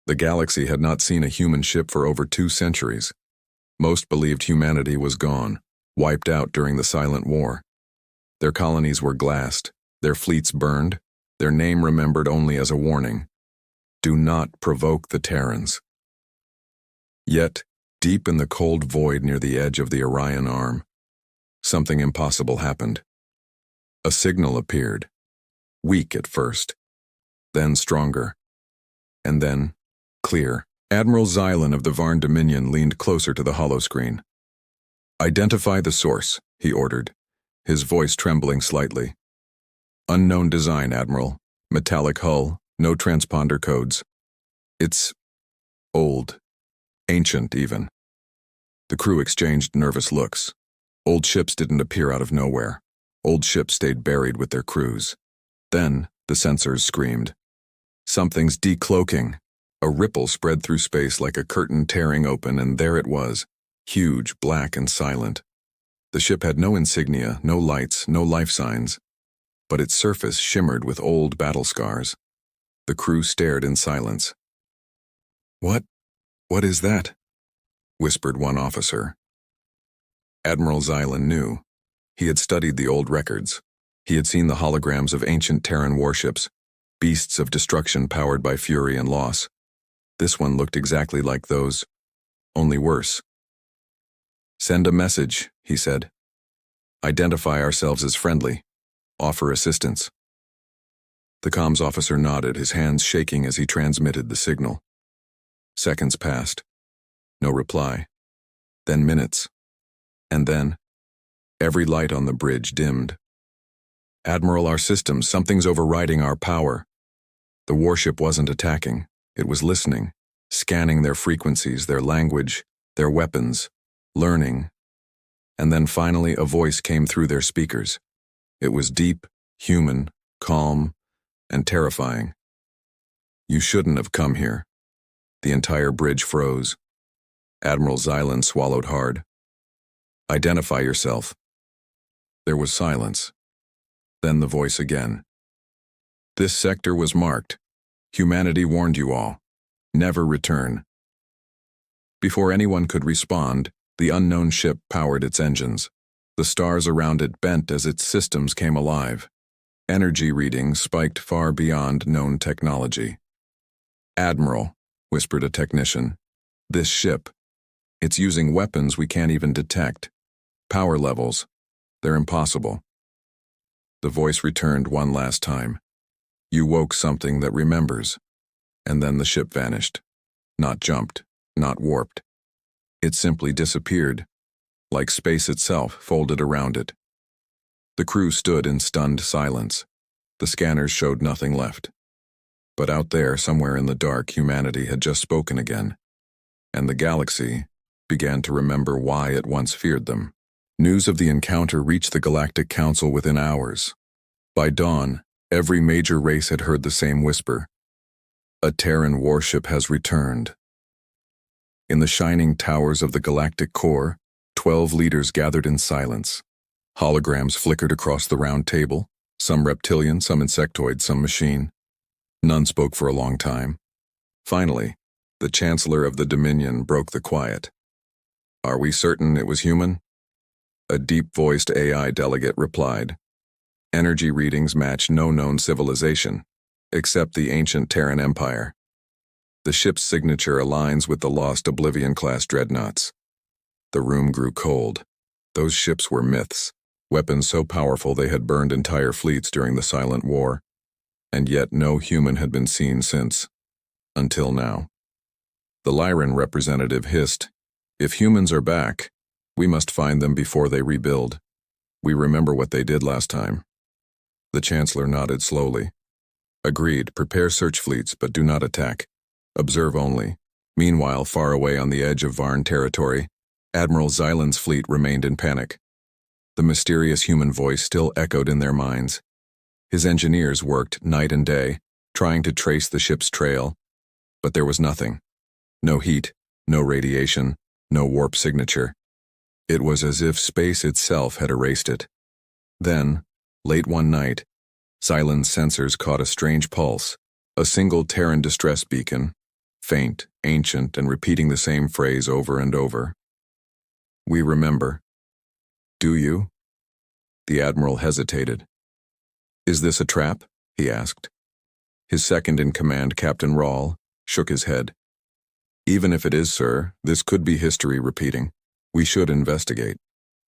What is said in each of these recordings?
The galaxy had not seen a human ship for over 2 centuries. Most believed humanity was gone, wiped out during the Silent War. Their colonies were glassed, their fleets burned, their name remembered only as a warning. Do not provoke the Terrans. Yet, deep in the cold void near the edge of the Orion Arm, something impossible happened. A signal appeared, weak at first, then stronger, and then clear. Admiral Xylan of the Varn Dominion leaned closer to the holoscreen. "Identify the source," he ordered, his voice trembling slightly. "Unknown design, Admiral. Metallic hull, no transponder codes. It's old, ancient even." The crew exchanged nervous looks. Old ships didn't appear out of nowhere. Old ships stayed buried with their crews. Then, the sensors screamed. "Something's decloaking." A ripple spread through space like a curtain tearing open, and there it was, huge, black, and silent. The ship had no insignia, no lights, no life signs, but its surface shimmered with old battle scars. The crew stared in silence. What is that?" whispered one officer. Admiral Xylan knew. He had studied the old records. He had seen the holograms of ancient Terran warships, beasts of destruction powered by fury and loss. This one looked exactly like those, only worse. "Send a message," he said. "Identify ourselves as friendly. Offer assistance." The comms officer nodded, his hands shaking as he transmitted the signal. Seconds passed. No reply. Then minutes. And then, every light on the bridge dimmed. "Admiral, our systems, something's overriding our power." The warship wasn't attacking. It was listening, scanning their frequencies, their language, their weapons, learning. And then finally a voice came through their speakers. It was deep, human, calm, and terrifying. "You shouldn't have come here." The entire bridge froze. Admiral Xylan swallowed hard. "Identify yourself." There was silence. Then the voice again. "This sector was marked. Humanity warned you all. Never return." Before anyone could respond, the unknown ship powered its engines. The stars around it bent as its systems came alive. Energy readings spiked far beyond known technology. "Admiral," whispered a technician, "this ship, it's using weapons we can't even detect. Power levels, they're impossible." The voice returned one last time. "You woke something that remembers." And then the ship vanished. Not jumped, not warped. It simply disappeared, like space itself folded around it. The crew stood in stunned silence. The scanners showed nothing left. But out there, somewhere in the dark, humanity had just spoken again. And the galaxy began to remember why it once feared them. News of the encounter reached the Galactic Council within hours. By dawn, every major race had heard the same whisper. A Terran warship has returned. In the shining towers of the galactic core, 12 leaders gathered in silence. Holograms flickered across the round table, some reptilian, some insectoid, some machine. None spoke for a long time. Finally, the Chancellor of the Dominion broke the quiet. "Are we certain it was human?" A deep-voiced AI delegate replied. "Energy readings match no known civilization, except the ancient Terran Empire. The ship's signature aligns with the lost Oblivion-class dreadnoughts." The room grew cold. Those ships were myths, weapons so powerful they had burned entire fleets during the Silent War, and yet no human had been seen since. Until now. The Lyran representative hissed, "If humans are back, we must find them before they rebuild. We remember what they did last time." The Chancellor nodded slowly. "Agreed, prepare search fleets, but do not attack. Observe only." Meanwhile, far away on the edge of Varn territory, Admiral Xylan's fleet remained in panic. The mysterious human voice still echoed in their minds. His engineers worked night and day, trying to trace the ship's trail, but there was nothing. No heat, no radiation, no warp signature. It was as if space itself had erased it. Then, late one night, Xylan's sensors caught a strange pulse, a single Terran distress beacon, faint, ancient, and repeating the same phrase over and over. "We remember." "Do you?" The Admiral hesitated. "Is this a trap?" he asked. His second-in-command, Captain Rawl, shook his head. "Even if it is, sir, this could be history repeating. We should investigate."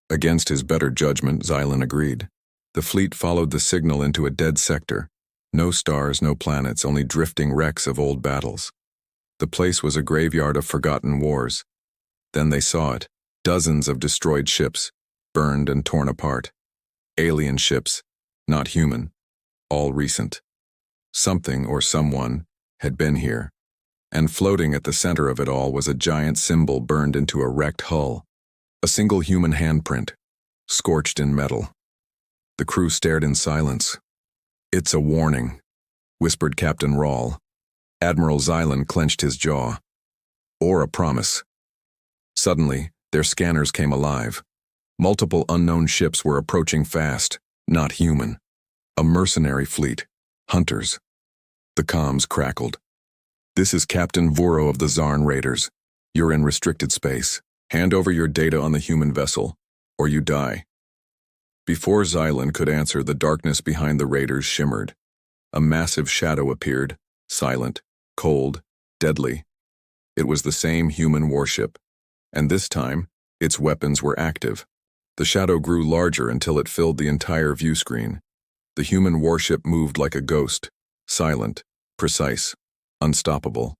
Against his better judgment, Xylan agreed. The fleet followed the signal into a dead sector. No stars, no planets, only drifting wrecks of old battles. The place was a graveyard of forgotten wars. Then they saw it. Dozens of destroyed ships, burned and torn apart. Alien ships, not human, all recent. Something or someone had been here, and floating at the center of it all was a giant symbol burned into a wrecked hull. A single human handprint, scorched in metal. The crew stared in silence. "It's a warning," whispered Captain Rawl. Admiral Xylan clenched his jaw. "Or a promise." Suddenly, their scanners came alive. Multiple unknown ships were approaching fast, not human. A mercenary fleet. Hunters. The comms crackled. "This is Captain Vuro of the Zarn Raiders. You're in restricted space. Hand over your data on the human vessel, or you die." Before Xylan could answer, the darkness behind the raiders shimmered. A massive shadow appeared, silent, cold, deadly. It was the same human warship, and this time, its weapons were active. The shadow grew larger until it filled the entire view screen. The human warship moved like a ghost, silent, precise, unstoppable.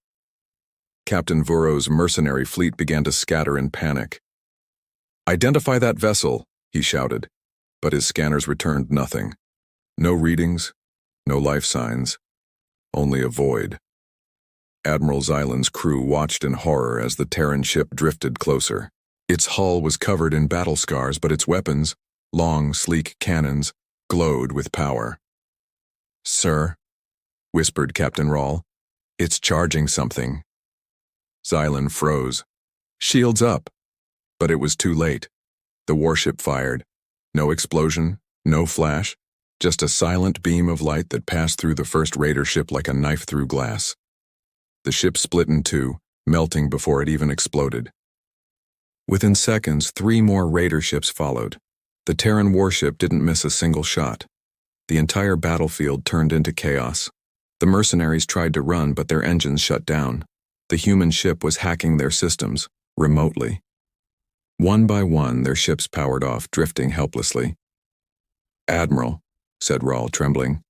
Captain Vuro's mercenary fleet began to scatter in panic. "Identify that vessel," he shouted, but his scanners returned nothing. No readings, no life signs, only a void. Admiral Xylan's crew watched in horror as the Terran ship drifted closer. Its hull was covered in battle scars, but its weapons, long, sleek cannons, glowed with power. "Sir," whispered Captain Rawl, "it's charging something." Xylan froze. "Shields up." But it was too late. The warship fired. No explosion, no flash, just a silent beam of light that passed through the first raider ship like a knife through glass. The ship split in two, melting before it even exploded. Within seconds, 3 more raider ships followed. The Terran warship didn't miss a single shot. The entire battlefield turned into chaos. The mercenaries tried to run, but their engines shut down. The human ship was hacking their systems, remotely. One by one, their ships powered off, drifting helplessly. "Admiral," said Rawl, trembling.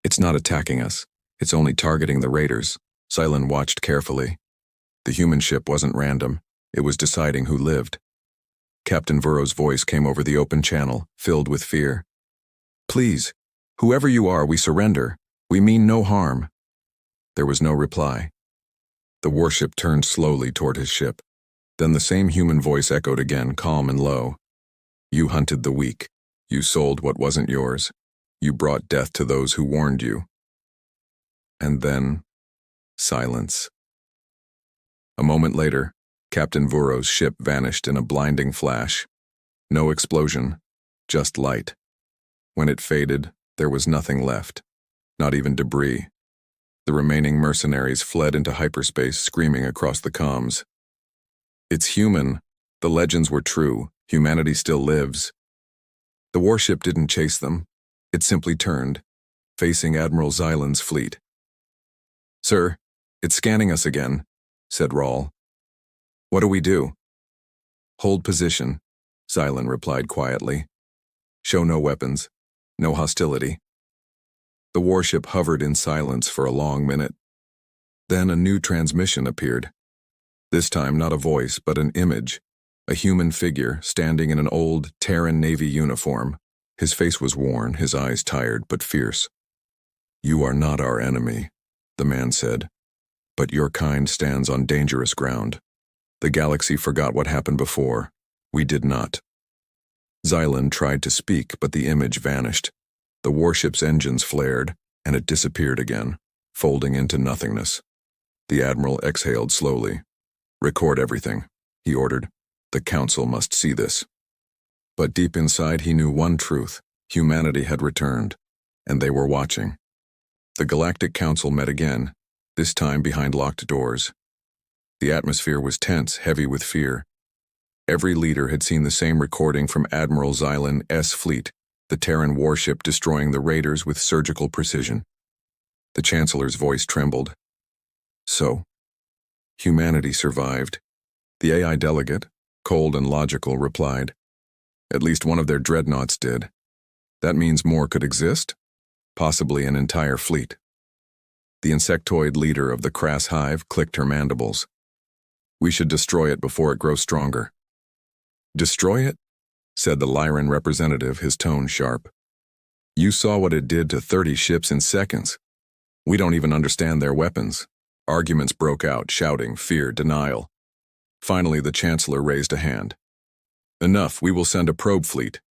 "It's not attacking us. It's only targeting the raiders." Xylan watched carefully. The human ship wasn't random. It was deciding who lived. Captain Vuro's voice came over the open channel, filled with fear. "Please, whoever you are, we surrender. We mean no harm." There was no reply. The warship turned slowly toward his ship. Then the same human voice echoed again, calm and low. "You hunted the weak. You sold what wasn't yours. You brought death to those who warned you." And then, silence. A moment later, Captain Vuro's ship vanished in a blinding flash. No explosion, just light. When it faded, there was nothing left, not even debris. The remaining mercenaries fled into hyperspace, screaming across the comms. "It's human. The legends were true. Humanity still lives." The warship didn't chase them. It simply turned, facing Admiral Xylan's fleet. "Sir, it's scanning us again," said Rawl. "What do we do?" "Hold position," Xylan replied quietly. "Show no weapons, no hostility." The warship hovered in silence for a long minute. Then a new transmission appeared. This time not a voice, but an image. A human figure standing in an old Terran Navy uniform. His face was worn, his eyes tired but fierce. "You are not our enemy," the man said. "But your kind stands on dangerous ground. The galaxy forgot what happened before. We did not." Xylan tried to speak, but the image vanished. The warship's engines flared, and it disappeared again, folding into nothingness. The Admiral exhaled slowly. "Record everything," he ordered. "The Council must see this." But deep inside he knew one truth. Humanity had returned, and they were watching. The Galactic Council met again, this time behind locked doors. The atmosphere was tense, heavy with fear. Every leader had seen the same recording from Admiral Xylan's fleet, the Terran warship destroying the raiders with surgical precision. The Chancellor's voice trembled. So, humanity survived. The AI delegate, cold and logical, replied. At least one of their dreadnoughts did. That means more could exist? Possibly an entire fleet. The insectoid leader of the crass hive clicked her mandibles. We should destroy it before it grows stronger. Destroy it? Said the Lyran representative, his tone sharp. You saw what it did to 30 ships in seconds. We don't even understand their weapons. Arguments broke out, shouting, fear, denial. Finally, the Chancellor raised a hand. Enough, we will send a probe fleet.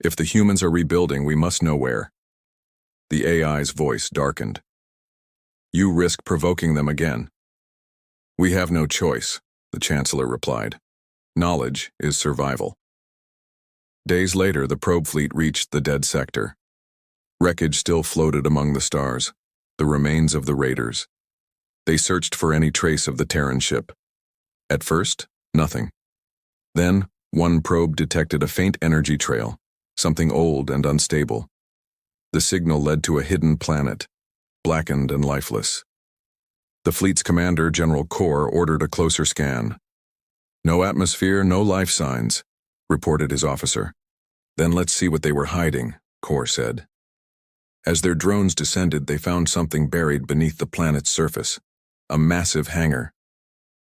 If the humans are rebuilding, we must know where. The AI's voice darkened. You risk provoking them again. We have no choice, the Chancellor replied. Knowledge is survival. Days later, the probe fleet reached the dead sector. Wreckage still floated among the stars, the remains of the raiders. They searched for any trace of the Terran ship. At first, nothing. Then, one probe detected a faint energy trail, something old and unstable. The signal led to a hidden planet, blackened and lifeless. The fleet's commander, General Kor, ordered a closer scan. No atmosphere, no life signs, reported his officer. Then let's see what they were hiding, Kor said. As their drones descended, they found something buried beneath the planet's surface, a massive hangar.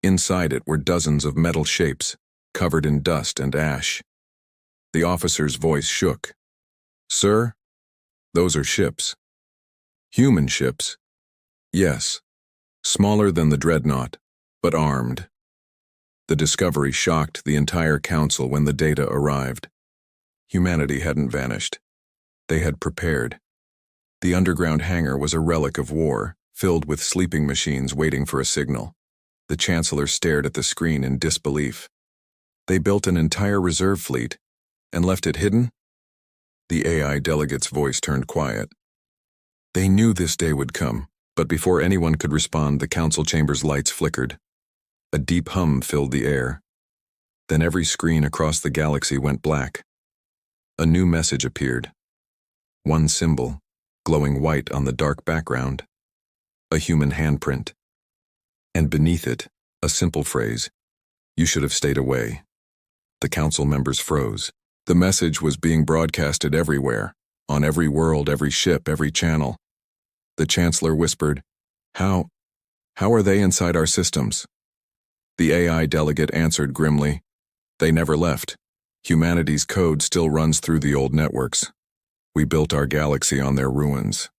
Inside it were dozens of metal shapes, covered in dust and ash. The officer's voice shook. Sir, those are ships. Human ships? Yes. Smaller than the dreadnought, but armed. The discovery shocked the entire council when the data arrived. Humanity hadn't vanished. They had prepared. The underground hangar was a relic of war, filled with sleeping machines waiting for a signal. The Chancellor stared at the screen in disbelief. They built an entire reserve fleet and left it hidden? The AI delegate's voice turned quiet. They knew this day would come, but before anyone could respond, the council chamber's lights flickered. A deep hum filled the air. Then every screen across the galaxy went black. A new message appeared. One symbol, glowing white on the dark background. A human handprint. And beneath it, a simple phrase, "You should have stayed away." The council members froze. The message was being broadcasted everywhere, on every world, every ship, every channel. The Chancellor whispered, How are they inside our systems? The AI delegate answered grimly, They never left. Humanity's code still runs through the old networks. We built our galaxy on their ruins.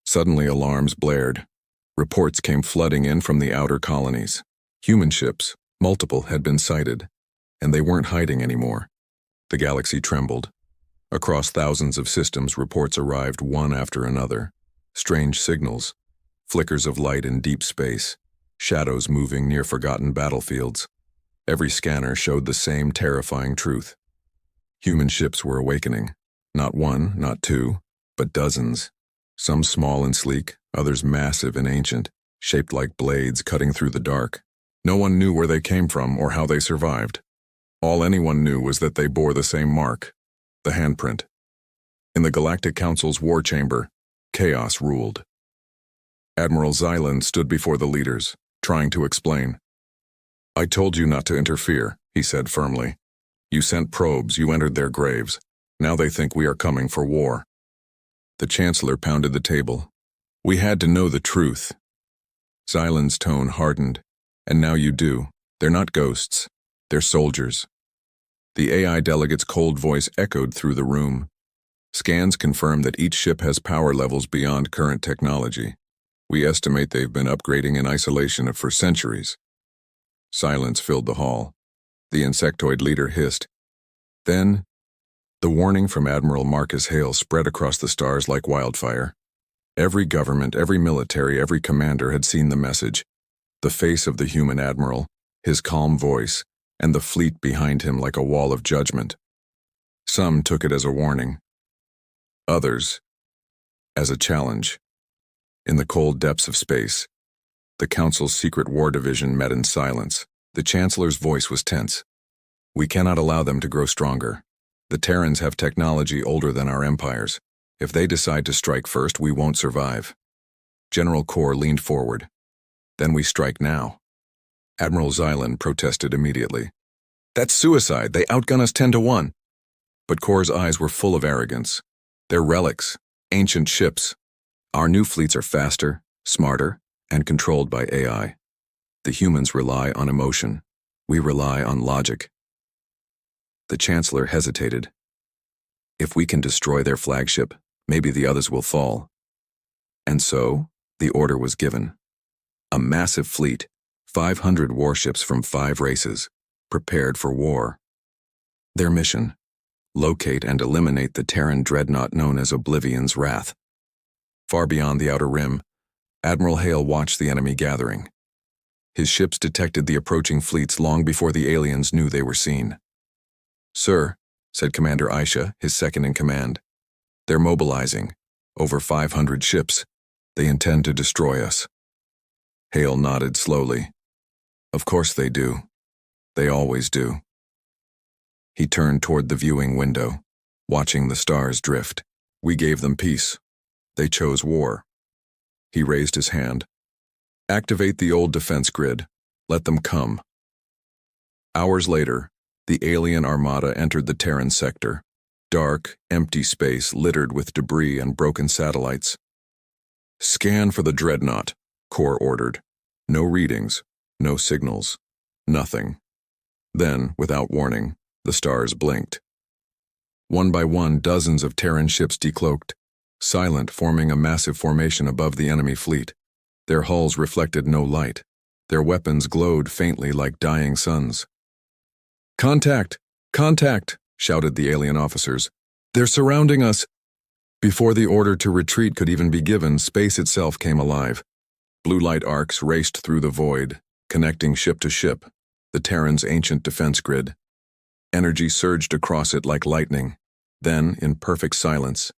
Suddenly alarms blared. Reports came flooding in from the outer colonies. Human ships, multiple, had been sighted, and they weren't hiding anymore. The galaxy trembled. Across thousands of systems, reports arrived one after another. Strange signals, flickers of light in deep space, shadows moving near forgotten battlefields. Every scanner showed the same terrifying truth. Human ships were awakening. Not one, not two, but dozens. Some small and sleek, others massive and ancient, shaped like blades cutting through the dark. No one knew where they came from or how they survived. All anyone knew was that they bore the same mark, the handprint. In the Galactic Council's war chamber, chaos ruled. Admiral Xylan stood before the leaders, trying to explain. I told you not to interfere, he said firmly. You sent probes, you entered their graves. Now they think we are coming for war. The Chancellor pounded the table. We had to know the truth. Xylan's tone hardened. And now you do. They're not ghosts. They're soldiers. The AI delegate's cold voice echoed through the room. Scans confirm that each ship has power levels beyond current technology. We estimate they've been upgrading in isolation for centuries. Silence filled the hall. The insectoid leader hissed. Then, the warning from Admiral Marcus Hale spread across the stars like wildfire. Every government, every military, every commander had seen the message. The face of the human admiral, his calm voice, and the fleet behind him like a wall of judgment. Some took it as a warning. Others, as a challenge. In the cold depths of space, The Council's secret war division met in silence. The Chancellor's voice was tense. We cannot allow them to grow stronger. The Terrans have technology older than our empires. If they decide to strike first, we won't survive. General Kor leaned forward. Then we strike now. Admiral Xylan protested immediately. That's suicide. They outgun us 10-1. But Kor's eyes were full of arrogance. They're relics, ancient ships. Our new fleets are faster, smarter, and controlled by AI. The humans rely on emotion. We rely on logic. The Chancellor hesitated. If we can destroy their flagship, maybe the others will fall. And so, the order was given. A massive fleet, 500 warships from 5 races, prepared for war. Their mission: locate and eliminate the Terran dreadnought known as Oblivion's Wrath. Far beyond the outer rim, Admiral Hale watched the enemy gathering. His ships detected the approaching fleets long before the aliens knew they were seen. "Sir," said Commander Aisha, his second-in-command, "they're mobilizing. Over 500 ships. They intend to destroy us." Hale nodded slowly. "Of course they do. They always do." He turned toward the viewing window, watching the stars drift. "We gave them peace. They chose war." He raised his hand. "Activate the old defense grid. Let them come." Hours later, the alien armada entered the Terran sector. Dark, empty space littered with debris and broken satellites. "Scan for the dreadnought," Kor ordered. No readings, no signals, nothing. Then, without warning, the stars blinked. One by one, dozens of Terran ships decloaked, silent, forming a massive formation above the enemy fleet. Their hulls reflected no light. Their weapons glowed faintly like dying suns. "Contact! Contact!" shouted the alien officers. "They're surrounding us!" Before the order to retreat could even be given, space itself came alive. Blue light arcs raced through the void, connecting ship to ship, the Terran's ancient defense grid. Energy surged across it like lightning. Then, in perfect silence,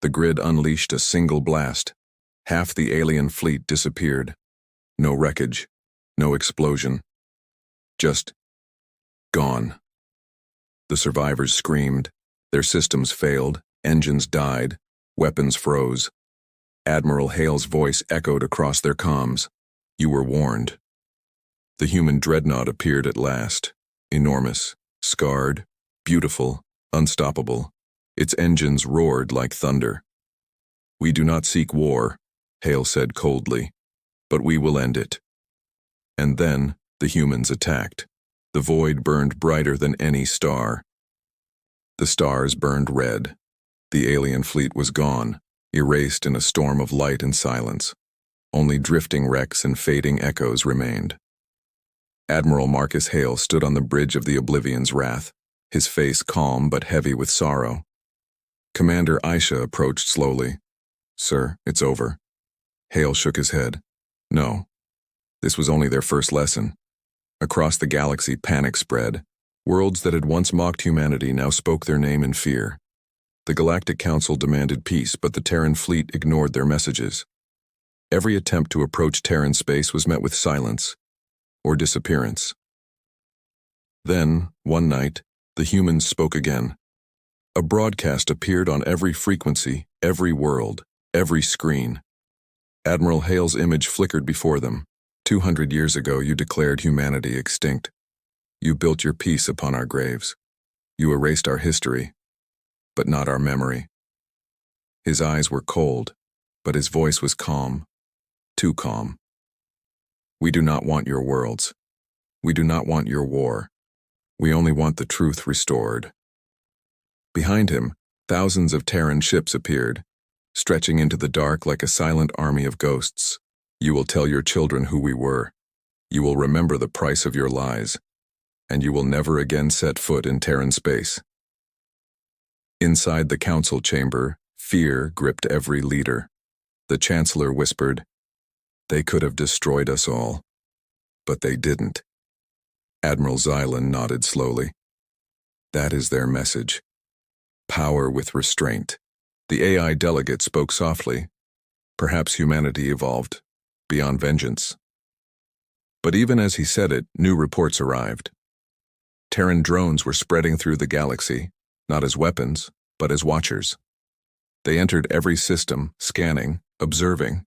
the grid unleashed a single blast. Half the alien fleet disappeared. No wreckage, no explosion. Just gone. The survivors screamed. Their systems failed, engines died, weapons froze. Admiral Hale's voice echoed across their comms. "You were warned." The human dreadnought appeared at last, enormous, scarred, beautiful, unstoppable. Its engines roared like thunder. "We do not seek war," Hale said coldly, "but we will end it." And then the humans attacked. The void burned brighter than any star. The stars burned red. The alien fleet was gone, erased in a storm of light and silence. Only drifting wrecks and fading echoes remained. Admiral Marcus Hale stood on the bridge of the Oblivion's Wrath, his face calm but heavy with sorrow. Commander Aisha approached slowly. "Sir, it's over." Hale shook his head. "No. This was only their first lesson." Across the galaxy, panic spread. Worlds that had once mocked humanity now spoke their name in fear. The Galactic Council demanded peace, but the Terran fleet ignored their messages. Every attempt to approach Terran space was met with silence or disappearance. Then, one night, the humans spoke again. A broadcast appeared on every frequency, every world, every screen. Admiral Hale's image flickered before them. 200 years ago, you declared humanity extinct. You built your peace upon our graves. You erased our history, but not our memory. His eyes were cold, but his voice was calm, too calm. We do not want your worlds. We do not want your war. We only want the truth restored. Behind him, thousands of Terran ships appeared, stretching into the dark like a silent army of ghosts. You will tell your children who we were. You will remember the price of your lies, and you will never again set foot in Terran space. Inside the council chamber, fear gripped every leader. The Chancellor whispered, "They could have destroyed us all, but they didn't." Admiral Xylan nodded slowly. "That is their message. Power with restraint." The AI delegate spoke softly. "Perhaps humanity evolved beyond vengeance, But even as he said it, new reports arrived. Terran drones were spreading through the galaxy, not as weapons, but as watchers. They entered every system, scanning, observing.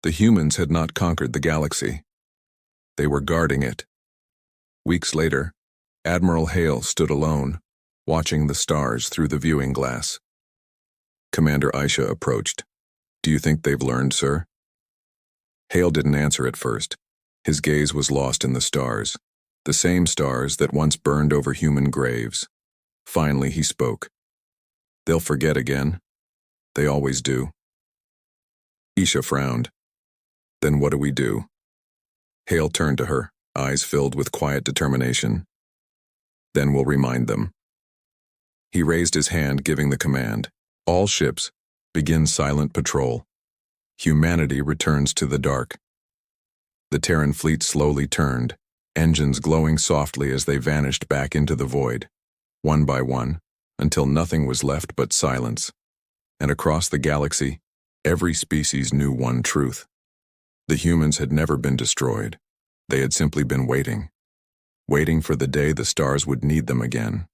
The humans had not conquered the galaxy. They were guarding it. Weeks later, Admiral Hale stood alone, watching the stars through the viewing glass. Commander Aisha approached. "Do you think they've learned, sir?" Hale didn't answer at first. His gaze was lost in the stars, the same stars that once burned over human graves. Finally, he spoke. "They'll forget again. They always do." Aisha frowned. "Then what do we do?" Hale turned to her, eyes filled with quiet determination. "Then we'll remind them." He raised his hand, giving the command. "All ships, begin silent patrol. Humanity returns to the dark." The Terran fleet slowly turned, engines glowing softly as they vanished back into the void, one by one, until nothing was left but silence. And across the galaxy, every species knew one truth. The humans had never been destroyed. They had simply been waiting for the day the stars would need them again.